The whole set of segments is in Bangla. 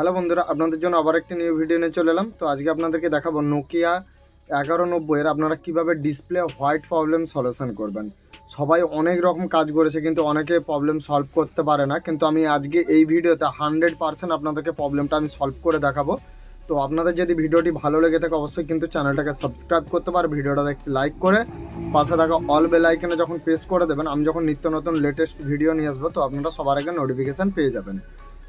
হ্যালো বন্ধুরা, আপনাদের জন্য আবার একটি নিউ ভিডিও নিয়ে চলে এলাম। তো আজকে আপনাদেরকে দেখাবো নোকিয়া 1190 এর আপনারা কিভাবে ডিসপ্লে হোয়াইট প্রবলেম সলিউশন করবেন। সবাই অনেক রকম কাজ করেছে কিন্তু অনেকে প্রবলেম সলভ করতে পারে না, কিন্তু আমি আজকে এই ভিডিওতে 100% আপনাদেরকে প্রবলেমটা আমি সলভ করে দেখাবো। তো আপনাদের যদি ভিডিওটি ভালো লেগে থাকে অবশ্যই কিন্তু চ্যানেলটাকে সাবস্ক্রাইব করতে পারে, ভিডিওটা একটু লাইক করে পাশে থাকা অল বেল আইকনে যখন প্রেস করে দেবেন, আমি যখন নিত্য নতুন লেটেস্ট ভিডিও নিয়ে আসবো তো আপনারা সবার আগে নোটিফিকেশান পেয়ে যাবেন।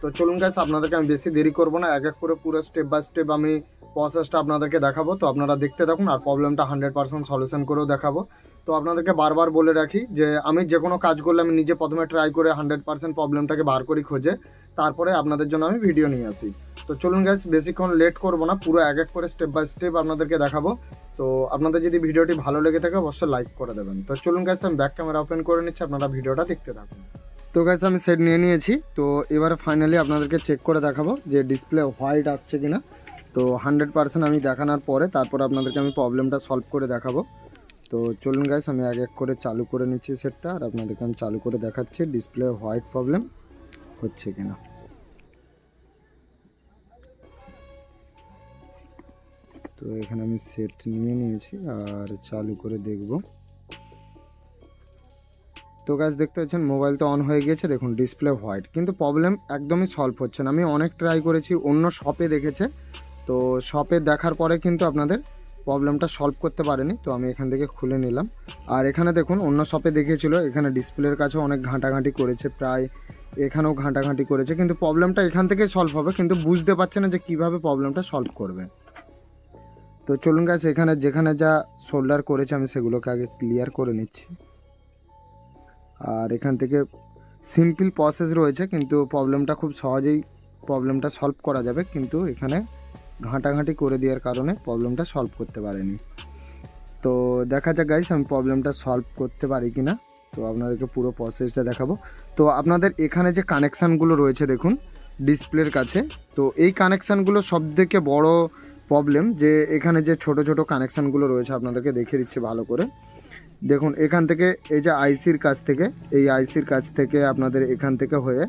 তো চলুন গাইস, আপনাদেরকে আমি বেশি দেরি করবো না, এক এক করে পুরো স্টেপ বাই স্টেপ আমি প্রসেসটা আপনাদেরকে দেখাবো। তো আপনারা দেখতে থাকুন আর প্রবলেমটা 100% সলিউশন করেও দেখাবো। তো আপনাদেরকে বারবার বলে রাখি যে আমি যে কোনো কাজ করলে আমি নিজে প্রথমে ট্রাই করে 100% প্রবলেমটাকে বার করি খোঁজে, তারপরে আপনাদের জন্য আমি ভিডিও নিয়ে আসি। তো চলুন গাইস, বেশিক্ষণ লেট করবো না, পুরো এক এক করে স্টেপ বাই স্টেপ আপনাদেরকে দেখাবো। তো আপনাদের যদি ভিডিওটি ভালো লেগে থাকে অবশ্যই লাইক করে দেবেন। তো চলুন গাইস, আমি ব্যাক ক্যামেরা ওপেন করে নিচ্ছি, আপনারা ভিডিওটা দেখতে থাকুন। তো গাইস, আমি সেট নিয়ে নিয়েছি। তো এবারে ফাইনালি আপনাদেরকে চেক করে দেখাবো যে ডিসপ্লে হোয়াইট আসছে কিনা। তো 100% আমি দেখানোর পরে তারপর আপনাদেরকে আমি প্রবলেমটা সলভ করে দেখাবো। তো চলুন গাইস, আমি এক এক করে চালু করে নিচ্ছি সেটটা, আর আপনাদেরকে আমি চালু করে দেখাচ্ছি ডিসপ্লে হোয়াইট প্রবলেম হচ্ছে কিনা। তো এখানে আমি সেট নিয়ে নিয়েছি আর চালু করে দেখব। তো গাইস, দেখতে পাচ্ছেন মোবাইল তো অন হয়ে গিয়েছে, দেখুন ডিসপ্লে হোয়াইট, কিন্তু প্রবলেম একদমই সলভ হচ্ছে না। আমি অনেক ট্রাই করেছি, অন্য শপে দেখেছে, তো শপে দেখার পরে কিন্তু আপনাদের প্রবলেমটা সলভ করতে পারেনি। তো আমি এখান থেকে খুলে নিলাম, আর এখানে দেখুন অন্য শপে দেখিয়েছিল, এখানে ডিসপ্লের কাছেও অনেক ঘাঁটাঘাঁটি করেছে, প্রায় এখানেও ঘাঁটাঘাঁটি করেছে, কিন্তু প্রবলেমটা এখান থেকেই সলভ হবে, কিন্তু বুঝতে পারছে না যে কীভাবে প্রবলেমটা সলভ করবে। তো চলুন গাইস, এখানে যেখানে যা সোল্ডার করেছে আমি সেগুলোকে আগে ক্লিয়ার করে নিচ্ছি। আর এখান থেকে সিম্পল প্রসেস রয়েছে, কিন্তু প্রবলেমটা খুব সহজেই প্রবলেমটা সলভ করা যাবে, কিন্তু এখানে ঘাঁটাঘাঁটি করে দেওয়ার কারণে প্রবলেমটা সলভ করতে পারেনি। তো দেখা যাক গাইস, আমি প্রবলেমটা সলভ করতে পারি কি না। তো আপনাদেরকে পুরো প্রসেসটা দেখাবো। তো আপনাদের এখানে যে কানেকশানগুলো রয়েছে দেখুন ডিসপ্লের কাছে, তো এই কানেকশানগুলো সবথেকে বড় প্রবলেম, যে এখানে যে ছোট ছোট কানেকশানগুলো রয়েছে আপনাদেরকে দেখিয়ে দিচ্ছি ভালো করে। দেখুন এখান থেকে এই যে আইসির কাছ থেকে, এই আইসির কাছ থেকে আপনাদের এখান থেকে হয়ে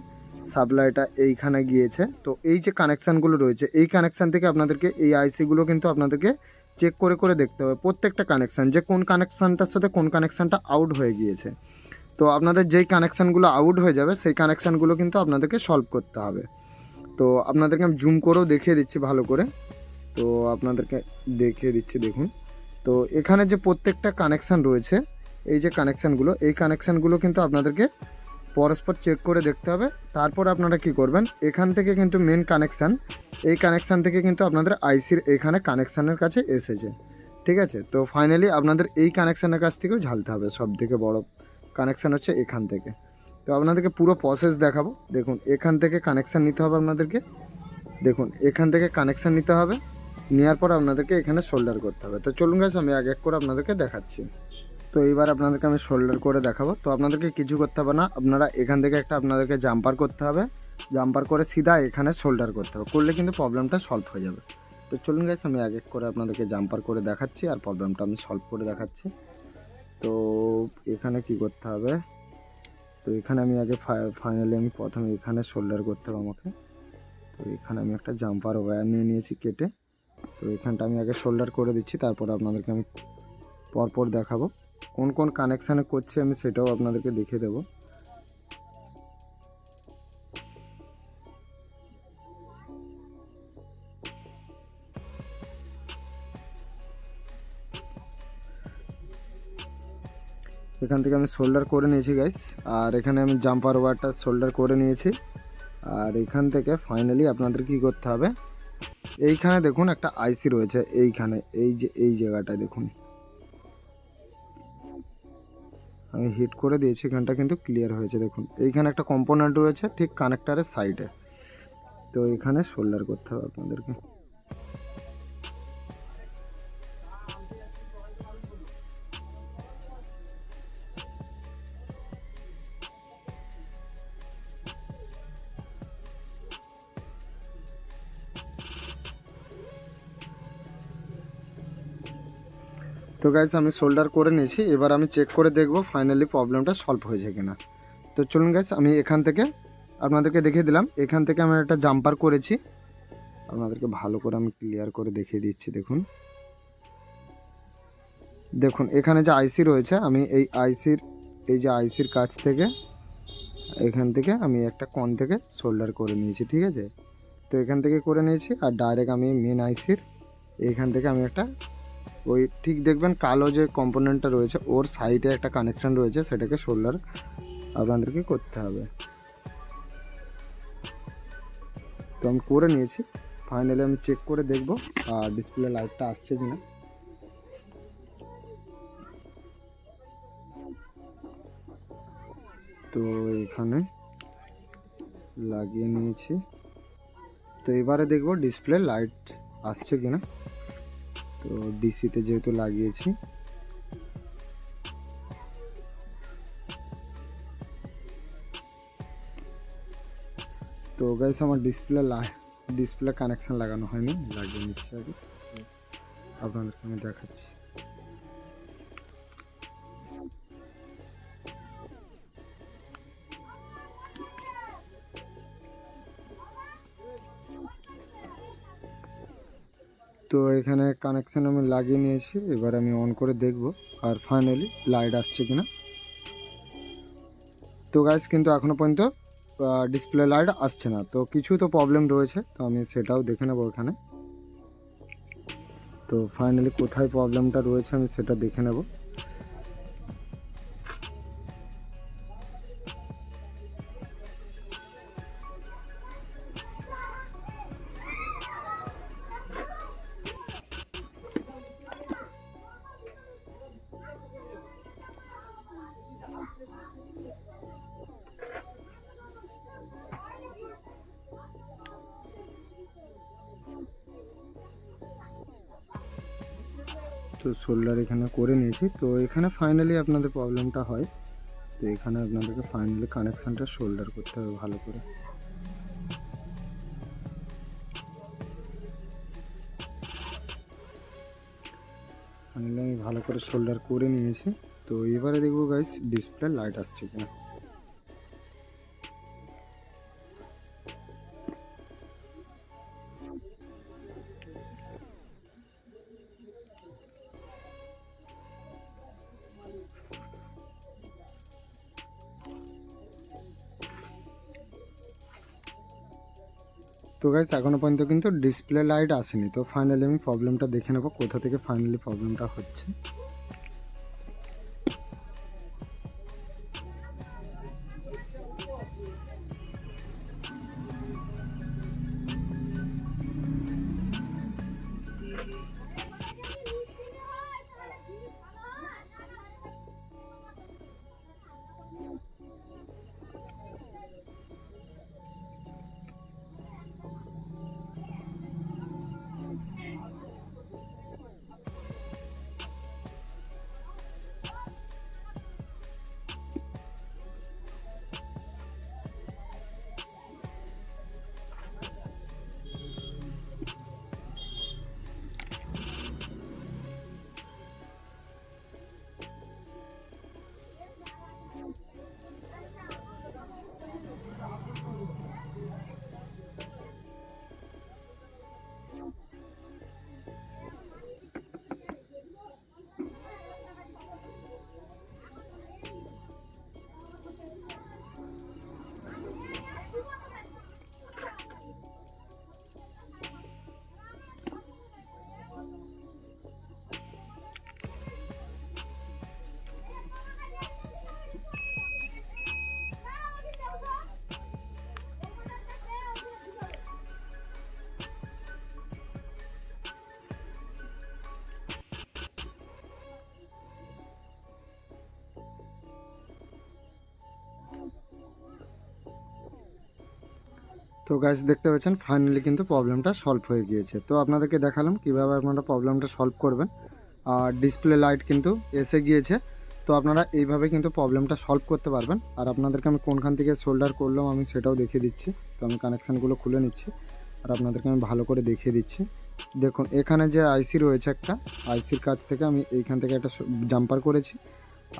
সাপ্লাইটা এইখানে গিয়েছে। তো এই যে কানেকশানগুলো রয়েছে এই কানেকশান থেকে আপনাদেরকে এই আইসিগুলো কিন্তু আপনাদেরকে চেক করে করে দেখতে হবে প্রত্যেকটা কানেকশান, যে কোন কানেকশানটার সাথে কোন কানেকশানটা আউট হয়ে গিয়েছে। তো আপনাদের যেই কানেকশানগুলো আউট হয়ে যাবে সেই কানেকশানগুলো কিন্তু আপনাদেরকে সলভ করতে হবে। তো আপনাদেরকে আমি জুম করেও দেখিয়ে দিচ্ছি ভালো করে। তো আপনাদেরকে দেখিয়ে দিচ্ছি দেখুন। তো এখানে যে প্রত্যেকটা কানেকশান রয়েছে, এই যে কানেকশানগুলো, এই কানেকশানগুলো কিন্তু আপনাদেরকে পরস্পর চেক করে দেখতে হবে। তারপর আপনারা কি করবেন, এখান থেকে কিন্তু মেন কানেকশান, এই কানেকশান থেকে কিন্তু আপনাদের আইসির এখানে কানেকশানের কাছে এসেছে, ঠিক আছে। তো ফাইনালি আপনাদের এই কানেকশানের কাছ থেকেও ঝালতে হবে, সব থেকে বড় কানেকশান হচ্ছে এখান থেকে। তো আপনাদেরকে পুরো প্রসেস দেখাবো। দেখুন এখান থেকে কানেকশান নিতে হবে আপনাদেরকে, দেখুন এখান থেকে কানেকশান নিতে হবে, নেওয়ার পর আপনাদেরকে এখানে সোল্ডার করতে হবে। তো চলুন গাইস, আমি এক এক করে আপনাদেরকে দেখাচ্ছি। তো এইবার আপনাদেরকে আমি সোল্ডার করে দেখাবো। তো আপনাদেরকে কিছু করতে হবে না, আপনারা এখান থেকে একটা আপনাদেরকে জাম্পার করতে হবে, জাম্পার করে সিধা এখানে সোল্ডার করতে হবে, করলে কিন্তু প্রবলেমটা সলভ হয়ে যাবে। তো চলুন গাইস, আমি এক এক করে আপনাদেরকে জাম্পার করে দেখাচ্ছি আর প্রবলেমটা আমি সলভ করে দেখাচ্ছি। তো এখানে কি করতে হবে, তো এখানে আমি আগে ফাইনালি আমি প্রথমে এখানে সোল্ডার করতে হবে আমাকে। তো এখানে আমি একটা জাম্পার ওয়্যার নিয়ে নিয়েছি কেটে, তো এখানটা আমি আগে সোল্ডার করে দিচ্ছি, তারপর আপনাদেরকে আমি পরপর দেখাবো কোন কোন কানেকশানে করছি, আমি সেটাও আপনাদেরকে দেখিয়ে দেবো। এখান থেকে আমি সোল্ডার করে নিয়েছি গাইস, আর এখানে আমি জাম্পার ওয়্যারটা সোল্ডার করে নিয়েছি। আর এখান থেকে ফাইনালি আপনাদের কি করতে হবে, এইখানে দেখুন একটা আইসি রয়েছে, এইখানে এই যে এই জায়গাটা দেখুন আমি হিট করে দিয়েছি, এখানটা কিন্তু ক্লিয়ার হয়েছে। দেখুন এইখানে একটা কম্পোনেন্ট রয়েছে ঠিক কানেক্টারের সাইডে, তো এখানে সোল্ডার করতে হবে আপনাদেরকে। তো গাইস, আমি সোল্ডার করে নিয়েছি, এবার আমি চেক করে দেখব ফাইনালি প্রবলেমটা সলভ হয়েছে কিনা। তো চলুন গাইস, আমি এখান থেকে আপনাদেরকে দেখিয়ে দিলাম, এখান থেকে আমি একটা জাম্পার করেছি, আপনাদেরকে ভালো করে আমি ক্লিয়ার করে দেখিয়ে দিচ্ছি। দেখুন দেখুন এখানে যে আইসি রয়েছে, আমি এই যে আইসির কাছ থেকে এখান থেকে আমি একটা কন থেকে সোল্ডার করে নিয়েছি, ঠিক আছে। তো এখান থেকে করে নিয়েছি আর ডাইরেক্ট আমি মেন আইসির এইখান থেকে আমি একটা ওই ঠিক দেখবেন কালো যে কম্পোনেন্টটা রয়েছে ওর সাইডে একটা কানেকশান রয়েছে, সেটাকে সোল্ডার আপনাদেরকে করতে হবে। তো আমি করে নিয়েছি। ফাইনালি আমি চেক করে দেখব আর ডিসপ্লে লাইটটা আসছে কিনা। তো এখানে লাগিয়ে নিয়েছি। তো এবারে দেখব ডিসপ্লে লাইট আসছে কিনা। তো ডিসিতে যেহেতু লাগিয়েছি, তো গাইস আমার ডিসপ্লে কানেকশান লাগানো হয়নি, লাগিয়ে নিচ্ছি আগে, আপনাদেরকে আমি দেখাচ্ছি। তো এখানে কানেকশান আমি লাগিয়ে নিয়েছি, এবার আমি অন করে দেখব আর ফাইনালি লাইট আসছে কিনা। তো গাইস কিন্তু এখনও পর্যন্ত ডিসপ্লে লাইট আসছে না, তো কিছু তো প্রবলেম রয়েছে, তো আমি সেটাও দেখে নেবো এখানে। তো ফাইনালি কোথায় প্রবলেমটা রয়েছে আমি সেটা দেখে নেব। তো সোল্ডার এখানে করে নিয়েছি। তো এখানে ফাইনালি আপনাদের প্রবলেমটা হয়, তো এখানে আপনাদেরকে ফাইনালি কানেকশানটা সোল্ডার করতে হবে ভালো করে। ফাইনালি আমি ভালো করে সোল্ডার করে নিয়েছি। তো এবারে দেখবো গাইস ডিসপ্লে লাইট আসছে কিনা। তো গাইস এখনও পর্যন্ত কিন্তু ডিসপ্লে লাইট আসেনি। তো ফাইনালি আমি প্রবলেমটা দেখে নেবো কোথা থেকে ফাইনালি প্রবলেমটা হচ্ছে। তো গাইস দেখতে পাচ্ছেন ফাইনালি কিন্তু প্রবলেমটা সলভ হয়ে গিয়েছে। তো আপনাদেরকে দেখালাম কিভাবে আপনারা প্রবলেমটা সলভ করবেন। আর ডিসপ্লে লাইট কিন্তু এসে গিয়েছে। তো আপনারা এইভাবে কিন্তু প্রবলেমটা সলভ করতে পারবেন। আর আপনাদেরকে আমি কোনখান থেকে সোল্ডার করলাম আমি সেটাও দেখিয়ে দিচ্ছি। তো আমি কানেকশানগুলো খুলে নিচ্ছি আর আপনাদেরকে আমি ভালো করে দেখিয়ে দিচ্ছি। দেখুন এখানে যে আইসি রয়েছে একটা, আইসির কাছ থেকে আমি এইখান থেকে একটা জাম্পার করেছি।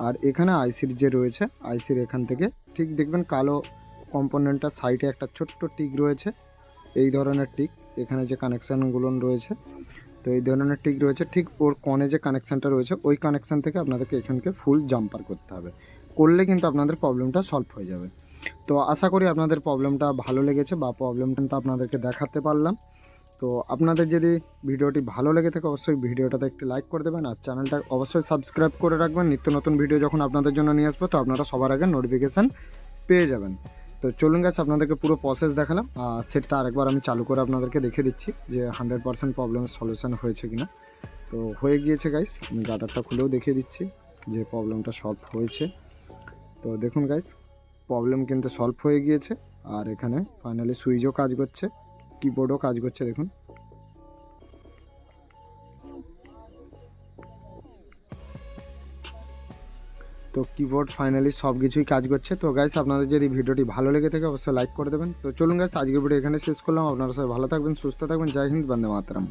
আর এখানে আইসির যে রয়েছে আইসির এখান থেকে ঠিক দেখবেন কালো কম্পোনেন্টটা সাইডে একটা ছোট্ট টিক রয়েছে, এই ধরনের টিক, এখানে যে কানেকশানগুলো রয়েছে তো এই ধরনের টিক রয়েছে, ঠিক ওর কনে যে কানেকশানটা রয়েছে ওই কানেকশান থেকে আপনাদেরকে এখানকে ফুল জাম্পার করতে হবে, করলে কিন্তু আপনাদের প্রবলেমটা সলভ হয়ে যাবে। তো আশা করি আপনাদের প্রবলেমটা ভালো লেগেছে বা প্রবলেমটা আপনাদেরকে দেখাতে পারলাম। তো আপনাদের যদি ভিডিওটি ভালো লেগে থাকে অবশ্যই ভিডিওটাতে একটি লাইক করে দেবেন, আর চ্যানেলটা অবশ্যই সাবস্ক্রাইব করে রাখবেন। নিত্য নতুন ভিডিও যখন আপনাদের জন্য নিয়ে আসবো তো আপনারা সবার আগে নোটিফিকেশান পেয়ে যাবেন। তো চলুন গাইস, আপনাদেরকে পুরো প্রসেস দেখালাম, আর সেটটা আরেকবার আমি চালু করে আপনাদেরকে দেখে দিচ্ছি যে 100% প্রবলেমের সলিউশন হয়েছে কিনা। তো হয়ে গিয়েছে গাইস, আমি গাটারটা খুলেও দেখিয়ে দিচ্ছি যে প্রবলেমটা সলভ হয়েছে। তো দেখুন গাইস, প্রবলেম কিন্তু সলভ হয়ে গিয়েছে, আর এখানে ফাইনালি সুইচও কাজ করছে, কিবোর্ডও কাজ করছে দেখুন। তো কিবোর্ড ফাইনালি সব কিছুই কাজ করছে। তো গাইস, আপনাদের যদি ভিডিওটি ভালো লেগে থাকে অবশ্যই লাইক করে দেবেন। তো চলুন গাইস, আজকের ভিডিও এখানে শেষ করলাম। আপনারা সবাই ভালো থাকবেন, সুস্থ থাকবেন। জয় হিন্দ, বন্দে মাতরম।